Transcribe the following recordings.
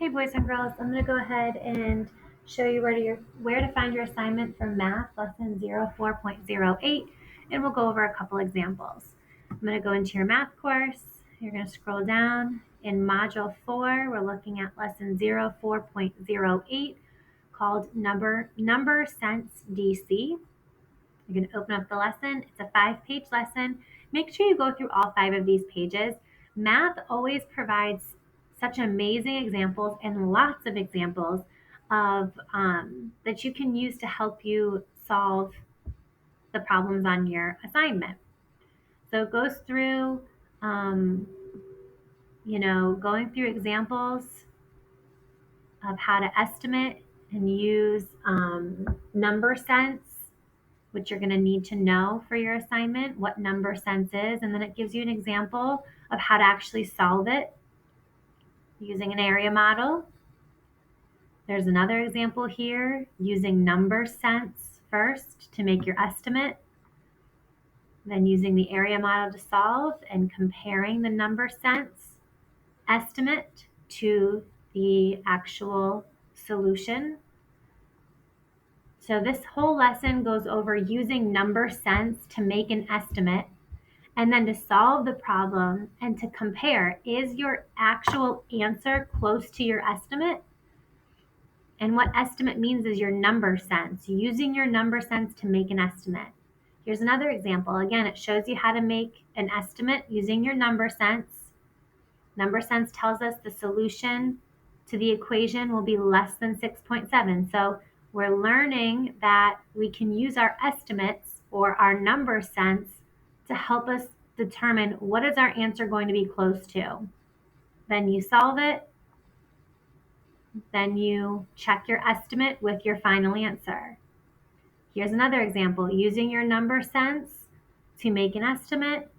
Hey boys and girls, I'm going to go ahead and show you where to find your assignment for math lesson 04.08, and we'll go over a couple examples. I'm going to go into your math course. You're going to scroll down. In module 4, we're looking at lesson 04.08 called Number Sense DC. You're going to open up the lesson. It's a 5-page lesson. Make sure you go through all 5 of these pages. Math always provides such amazing examples and lots of examples of that you can use to help you solve the problems on your assignment. So it goes through, going through examples of how to estimate and use number sense, which you're going to need to know for your assignment, what number sense is, and then it gives you an example of how to actually solve it using an area model. There's another example here using number sense first to make your estimate, then using the area model to solve and comparing the number sense estimate to the actual solution. So this whole lesson goes over using number sense to make an estimate and then to solve the problem and to compare, is your actual answer close to your estimate? And what estimate means is your number sense, using your number sense to make an estimate. Here's another example. Again, it shows you how to make an estimate using your number sense. Number sense tells us the solution to the equation will be less than 6.7. So we're learning that we can use our estimates or our number sense to help us determine what is our answer going to be close to. Then you solve it. Then you check your estimate with your final answer. Here's another example. Using your number sense to make an estimate,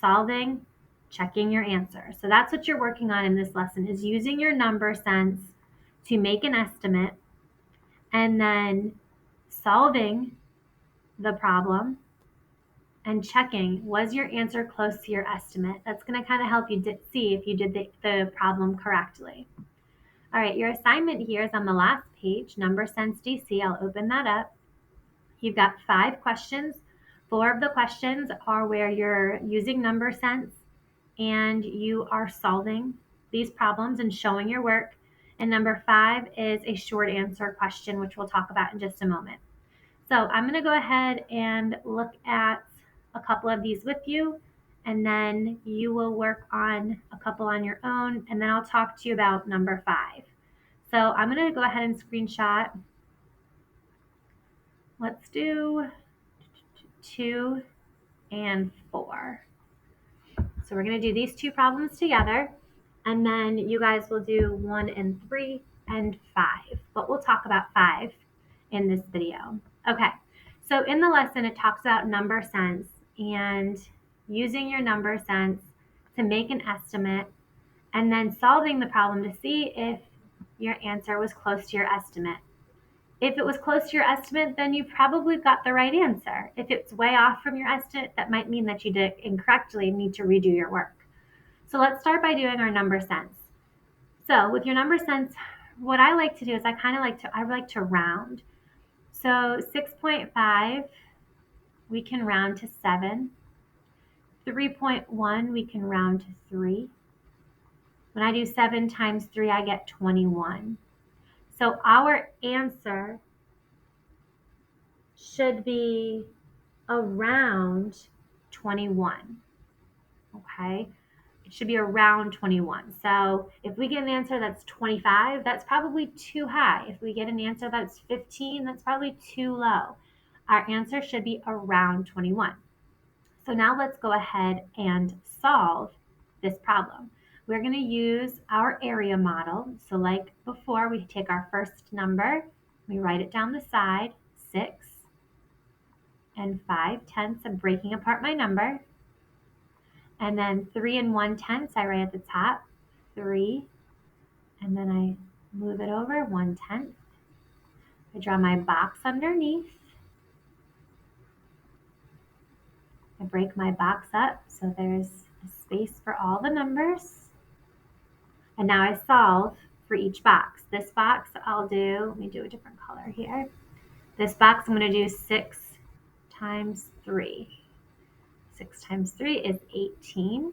solving, checking your answer. So that's what you're working on in this lesson, is using your number sense to make an estimate and then solving the problem and checking, was your answer close to your estimate? That's going to kind of help you see if you did the problem correctly. All right, your assignment here is on the last page, Number Sense DC. I'll open that up. You've got 5 questions. 4 of the questions are where you're using number sense and you are solving these problems and showing your work. And number 5 is a short answer question, which we'll talk about in just a moment. So I'm going to go ahead and look at a couple of these with you, and then you will work on a couple on your own, and then I'll talk to you about number 5. So I'm going to go ahead and screenshot. Let's do 2 and 4. So we're going to do these 2 problems together, and then you guys will do 1 and 3 and 5, but we'll talk about 5 in this video. Okay, so in the lesson, it talks about number sense and using your number sense to make an estimate and then solving the problem to see if your answer was close to your estimate. If it was close to your estimate, then you probably got the right answer. If it's way off from your estimate, that might mean that you did it incorrectly and need to redo your work. So let's start by doing our number sense. So with your number sense, what I like to do is I like to round. So 6.5, we can round to 7. 3.1, we can round to 3. When I do 7 times 3, I get 21. So our answer should be around 21. Okay? It should be around 21. So if we get an answer that's 25, that's probably too high. If we get an answer that's 15, that's probably too low. Our answer should be around 21. So now let's go ahead and solve this problem. We're going to use our area model. So like before, we take our first number, we write it down the side, 6 and 5/10. I'm breaking apart my number. And then 3 and 1/10, I write at the top, 3, and then I move it over, 1/10. I draw my box underneath. I break my box up so there's a space for all the numbers. And now I solve for each box. This box let me do a different color here. This box I'm going to do 6 times 3. 6 times 3 is 18.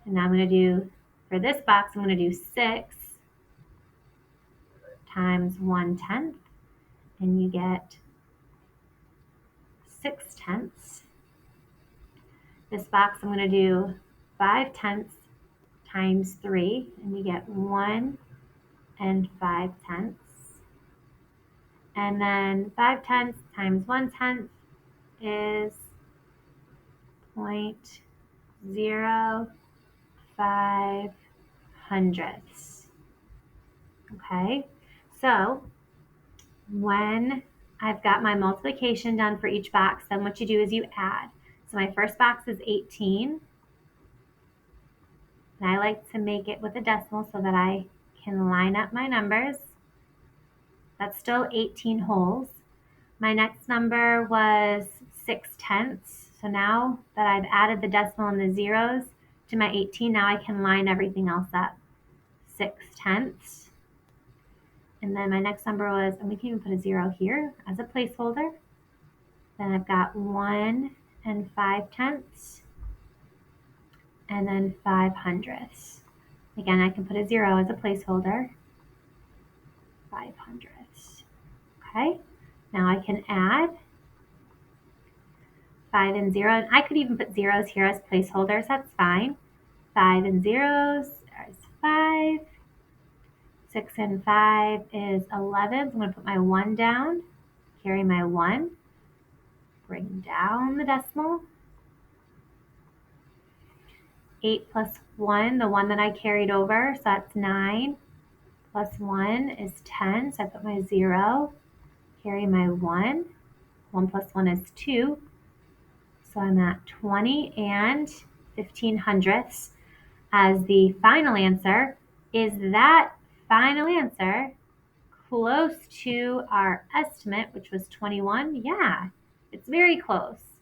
And now I'm going to do, for this box, I'm going to do 6 times 1/10. And you get 6/10. This box I'm going to do 5/10 times 3. And you get 1 and 5/10. And then 5/10 times 1/10 is 0.05 hundredths. Okay, so when I've got my multiplication done for each box, then what you do is you add. So my first box is 18. And I like to make it with a decimal so that I can line up my numbers. That's still 18 wholes. My next number was 6/10. So now that I've added the decimal and the zeros to my 18, now I can line everything else up. 6/10. And then my next number was, and we can even put a 0 here as a placeholder. Then I've got 1 and 5/10. And then 5/100. Again, I can put a 0 as a placeholder. 5/100. Okay, now I can add 5 and 0. And I could even put zeros here as placeholders. That's fine. 5 and zeros is 5. 6 and 5 is 11. So I'm going to put my 1 down, carry my 1, bring down the decimal. 8 plus 1, the 1 that I carried over, so that's 9. Plus 1 is 10, so I put my 0, carry my 1. 1 plus 1 is 2. So I'm at 20 and 15/100 as the final answer. Is that final answer close to our estimate, which was 21? Yeah, it's very close.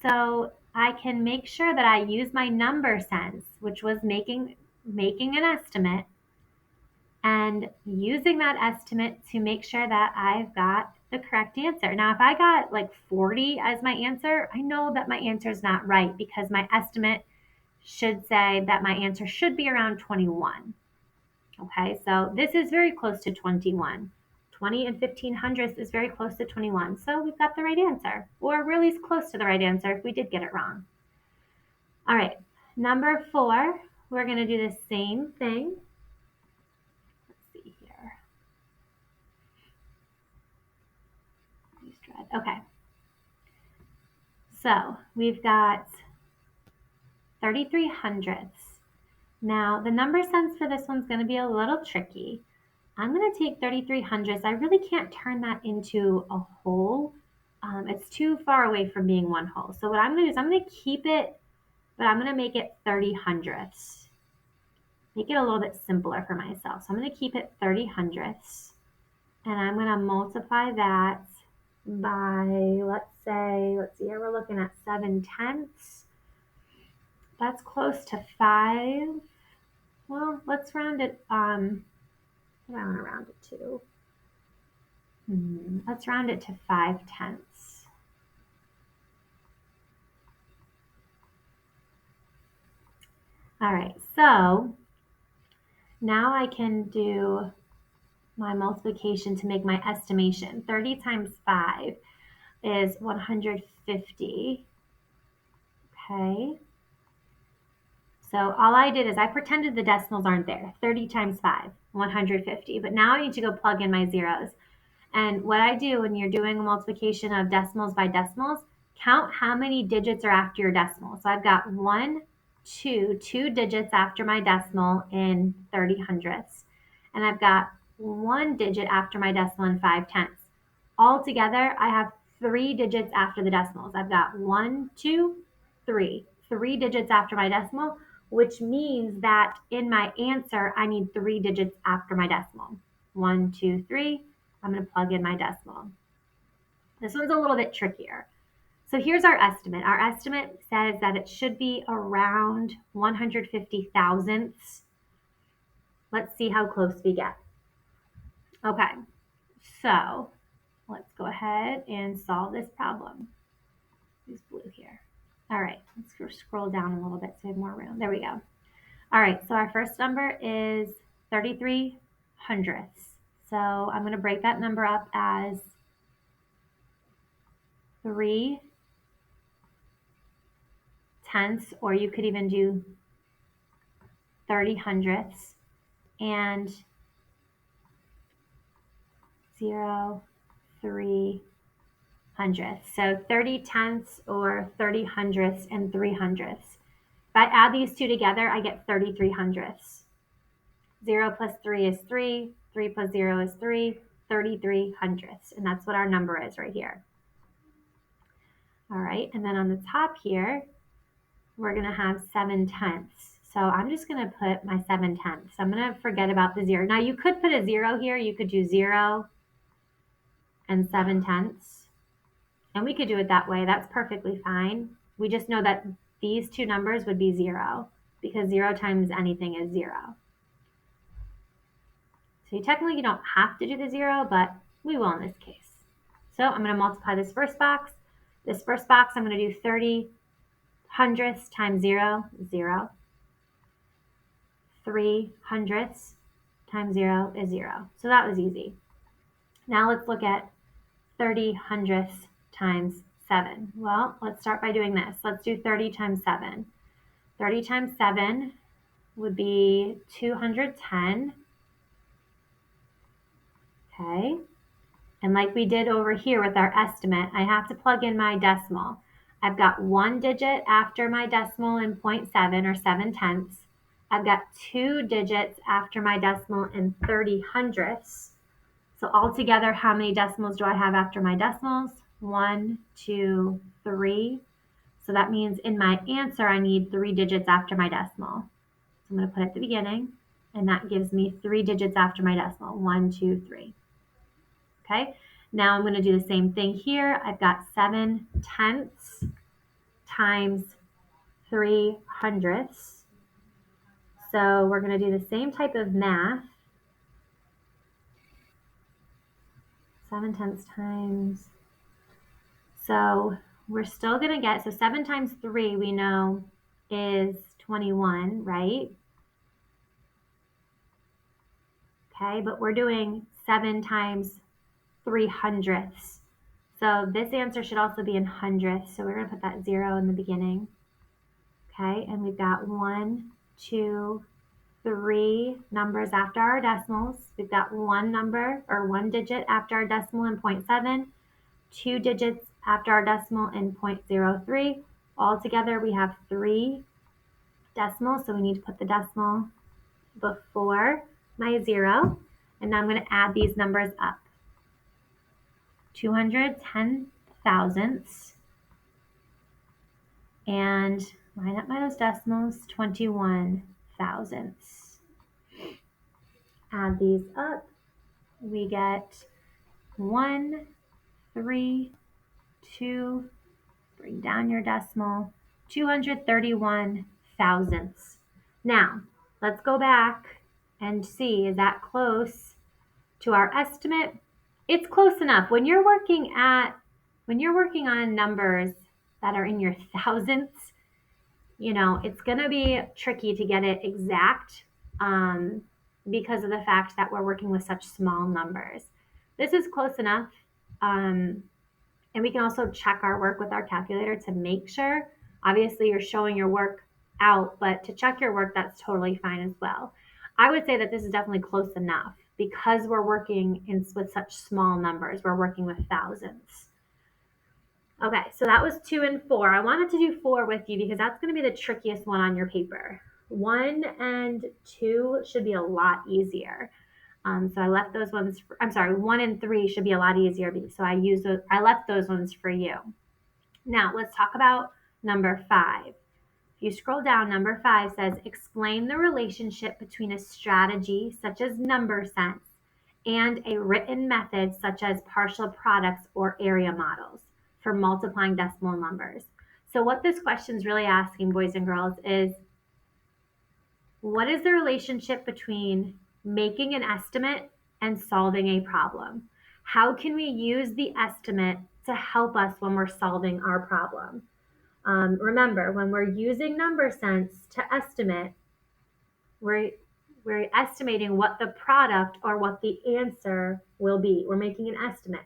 So I can make sure that I use my number sense, which was making an estimate, and using that estimate to make sure that I've got the correct answer. Now, if I got like 40 as my answer, I know that my answer is not right because my estimate should say that my answer should be around 21. Okay, so this is very close to 21. 20 and 15/100 is very close to 21. So we've got the right answer, or really close to the right answer if we did get it wrong. All right, number 4, we're going to do the same thing. Okay, so we've got 33/100. Now the number sense for this one's going to be a little tricky. I'm going to take 33/100. I really can't turn that into a whole. It's too far away from being one whole. So what I'm going to do is I'm going to keep it, but I'm going to make it 30/100. Make it a little bit simpler for myself. So I'm going to keep it 30/100. And I'm going to multiply that by, let's see here, we're looking at 7/10. That's close to 5. Well, let's round it. I want to round it to. Let's round it to 5/10. All right, so now I can do my multiplication to make my estimation. 30 times 5 is 150. Okay. So all I did is I pretended the decimals aren't there. 30 times 5, 150. But now I need to go plug in my zeros. And what I do when you're doing a multiplication of decimals by decimals, count how many digits are after your decimal. So I've got 1, 2 digits after my decimal in 30/100. And I've got 1 digit after my decimal in 5/10. Altogether, I have 3 digits after the decimals. I've got 1, 2, 3. 3 digits after my decimal, which means that in my answer, I need 3 digits after my decimal. 1, 2, 3. I'm going to plug in my decimal. This one's a little bit trickier. So here's our estimate. Our estimate says that it should be around 150 thousandths. Let's see how close we get. Okay, so let's go ahead and solve this problem. Use blue here. All right, let's scroll down a little bit so we have more room. There we go. All right, so our first number is 33 hundredths. So I'm going to break that number up as 3 tenths, or you could even do 30 hundredths, and 0, 3 hundredths. So 30 tenths or 30 hundredths and 3 hundredths. If I add these two together, I get 33 hundredths. 0 plus 3 is 3, 3 plus 0 is 3, 33 hundredths, and that's what our number is right here. All right, and then on the top here, we're going to have 7 tenths. So I'm just going to put my 7 tenths. I'm going to forget about the 0. Now you could put a 0 here. You could do 0 and 7 tenths. And we could do it that way. That's perfectly fine. We just know that these two numbers would be 0 because 0 times anything is 0. So you don't have to do the 0, but we will in this case. So I'm going to multiply this first box. This first box, I'm going to do 30 hundredths times 0, 0. 3 hundredths times 0 is 0. So that was easy. Now let's look at 30 hundredths times 7. Well, let's start by doing this. Let's do 30 times 7. 30 times 7 would be 210. Okay. And like we did over here with our estimate, I have to plug in my decimal. I've got one digit after my decimal in 0.7 or 7 tenths. I've got 2 digits after my decimal in 30 hundredths. So altogether, how many decimals do I have after my decimals? 1, 2, 3. So that means in my answer, I need 3 digits after my decimal. So I'm going to put it at the beginning, and that gives me 3 digits after my decimal. 1, 2, 3. Okay, now I'm going to do the same thing here. I've got 7 tenths times 3 hundredths. So we're going to do the same type of math. 7 tenths times. So we're still going to get, so 7 times 3 we know is 21, right? Okay, but we're doing 7 times 3 hundredths. So this answer should also be in hundredths. So we're going to put that 0 in the beginning. Okay, and we've got 1, 2, 3 numbers after our decimals. We've got one number or one digit after our decimal in 0.7, 2 digits after our decimal in 0.03. Altogether, we have 3 decimals, so we need to put the decimal before my 0. And now I'm going to add these numbers up. 210 thousandths. And line up those decimals, 21 thousandths. Add these up. We get 1, 3, 2, bring down your decimal, 231 thousandths. Now, let's go back and see, is that close to our estimate? It's close enough. When you're working on numbers that are in your thousandths, it's going to be tricky to get it exact because of the fact that we're working with such small numbers. This is close enough. And we can also check our work with our calculator to make sure. Obviously, you're showing your work out, but to check your work, that's totally fine as well. I would say that this is definitely close enough because we're working with such small numbers. We're working with thousandths. Okay, so that was 2 and 4. I wanted to do 4 with you because that's going to be the trickiest one on your paper. 1 and 2 should be a lot easier. So I left those ones. 1 and 3 should be a lot easier. So I left those ones for you. Now let's talk about number 5. If you scroll down, number 5 says, explain the relationship between a strategy such as number sense and a written method such as partial products or area models for multiplying decimal numbers. So what this question is really asking, boys and girls, is What is the relationship between making an estimate and solving a problem? How can we use the estimate to help us when we're solving our problem? Remember, when we're using number sense to estimate, we're, we're estimating what the product or what the answer will be. We're making an estimate.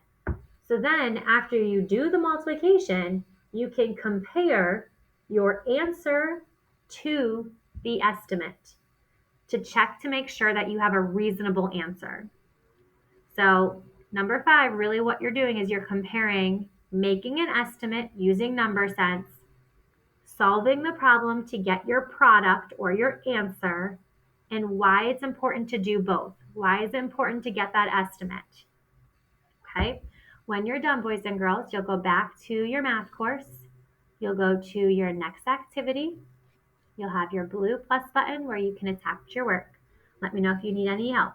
So then, after you do the multiplication, you can compare your answer to the estimate to check to make sure that you have a reasonable answer. So, number 5, really what you're doing is you're comparing making an estimate using number sense, solving the problem to get your product or your answer, and why it's important to do both. Why is it important to get that estimate? Okay. When you're done, boys and girls, you'll go back to your math course. You'll go to your next activity. You'll have your blue plus button where you can attach your work. Let me know if you need any help.